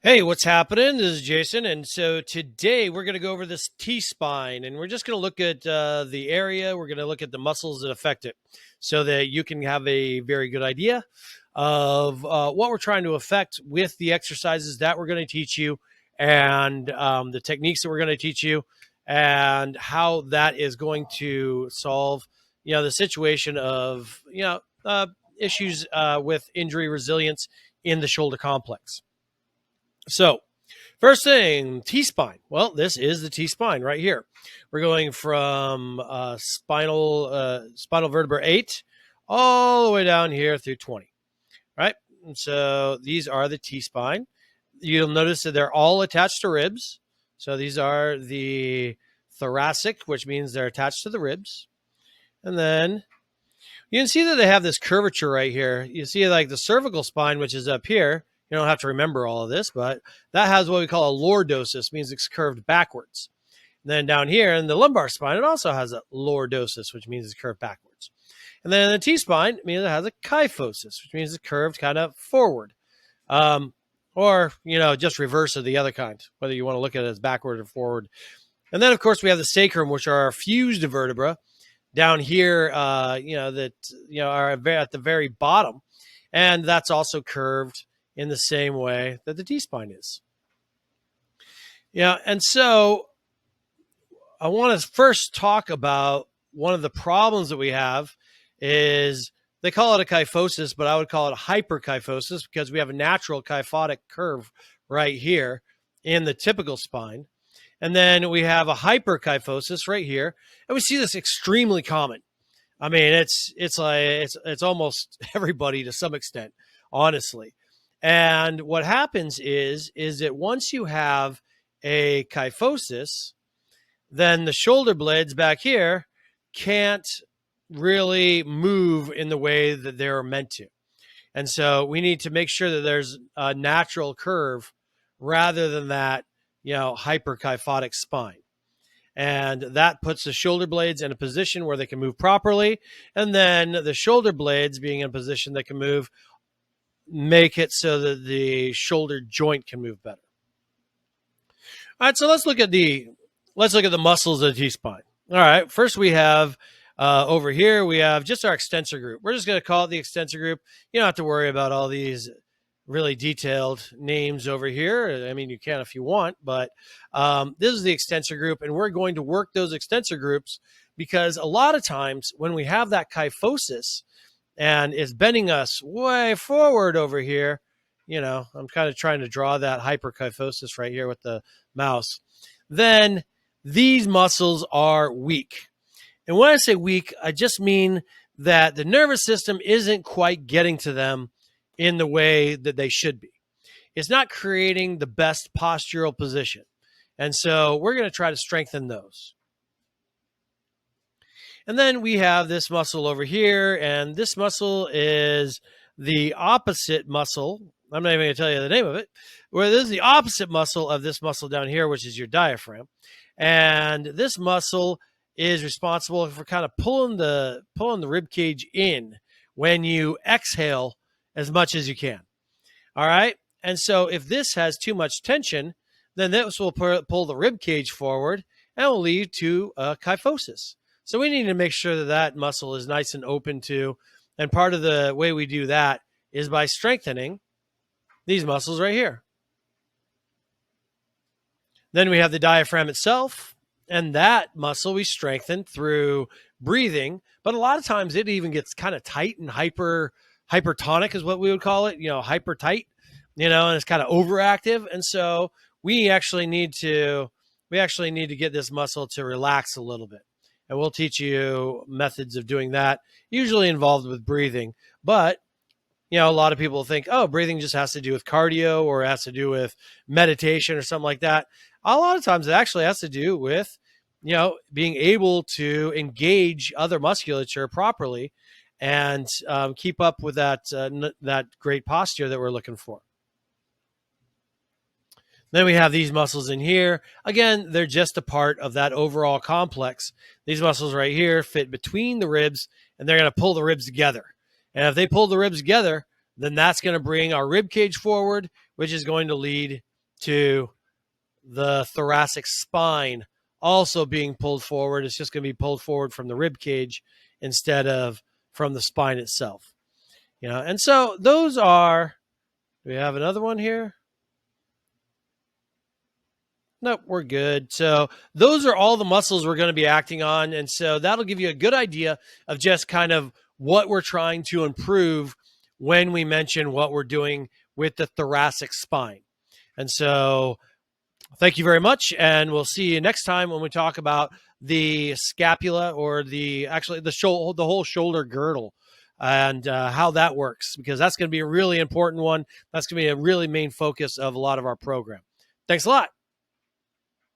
Hey, what's happening? This is Jason. And so today we're going to go over this T spine and we're just going to look at the area. We're going to look at the muscles that affect it so that you can have a very good idea of what we're trying to affect with the exercises that we're going to teach you and the techniques that we're going to teach you and how that is going to solve, the situation of, issues with injury resilience in the shoulder complex. So, first thing, T spine. Well, this is the T spine right here. We're going from spinal vertebra 8 all the way down here through 20, right? And so these are the T spine. You'll notice that they're all attached to ribs. So these are the thoracic, which means they're attached to the ribs. And then you can see that they have this curvature right here. You see like the cervical spine, which is up here. You don't have to remember all of this, but that has what we call a lordosis, means it's curved backwards. And then down here in the lumbar spine, it also has a lordosis, which means it's curved backwards. And then in the T-spine, it means it has a kyphosis, which means it's curved kind of forward. Or, just reverse of the other kind, whether you want to look at it as backward or forward. And then, of course, we have the sacrum, which are our fused vertebra down here, that, are at the very bottom. And that's also curved in the same way that the T-spine is. Yeah, and so I want to first talk about one of the problems that we have is they call it a kyphosis, but I would call it a hyperkyphosis because we have a natural kyphotic curve right here in the typical spine. And then we have a hyperkyphosis right here. And we see this extremely common. I mean, it's almost everybody to some extent, honestly. And what happens is that once you have a kyphosis, then the shoulder blades back here can't really move in the way that they're meant to. And so we need to make sure that there's a natural curve rather than that, hyperkyphotic spine. And that puts the shoulder blades in a position where they can move properly. And then the shoulder blades being in a position that can move make it so that the shoulder joint can move better. All right, so let's look at the muscles of the T-spine. All right, first we have over here, we have just our extensor group. We're just going to call it the extensor group. You don't have to worry about all these really detailed names over here. I mean, you can if you want, but this is the extensor group, and we're going to work those extensor groups because a lot of times when we have that kyphosis, and it's bending us way forward over here. I'm kind of trying to draw that hyperkyphosis right here with the mouse. Then these muscles are weak. And when I say weak, I just mean that the nervous system isn't quite getting to them in the way that they should be. It's not creating the best postural position. And so we're going to try to strengthen those. And then we have this muscle over here, and this muscle is the opposite muscle. I'm not even going to tell you the name of it. Where this is the opposite muscle of this muscle down here, which is your diaphragm. And this muscle is responsible for kind of pulling the rib cage in when you exhale as much as you can. All right. And so if this has too much tension, then this will pull the rib cage forward and will lead to a kyphosis. So we need to make sure that that muscle is nice and open too. And part of the way we do that is by strengthening these muscles right here. Then we have the diaphragm itself, and that muscle we strengthen through breathing. But a lot of times it even gets kind of tight and hypertonic is what we would call it, hyper tight, and it's kind of overactive. And so we actually need to get this muscle to relax a little bit. And we'll teach you methods of doing that, usually involved with breathing. But, a lot of people think, oh, breathing just has to do with cardio or has to do with meditation or something like that. A lot of times it actually has to do with, being able to engage other musculature properly and keep up with that great posture that we're looking for. Then we have these muscles in here. Again, they're just a part of that overall complex. These muscles right here fit between the ribs, and they're going to pull the ribs together. And if they pull the ribs together, then that's going to bring our rib cage forward, which is going to lead to the thoracic spine also being pulled forward. It's just going to be pulled forward from the rib cage instead of from the spine itself. And so those are, do we have another one here? Nope, we're good. So those are all the muscles we're going to be acting on. And so that'll give you a good idea of just kind of what we're trying to improve when we mention what we're doing with the thoracic spine. And so thank you very much. And we'll see you next time when we talk about the scapula, or the whole shoulder girdle, and how that works, because that's going to be a really important one. That's going to be a really main focus of a lot of our program. Thanks a lot.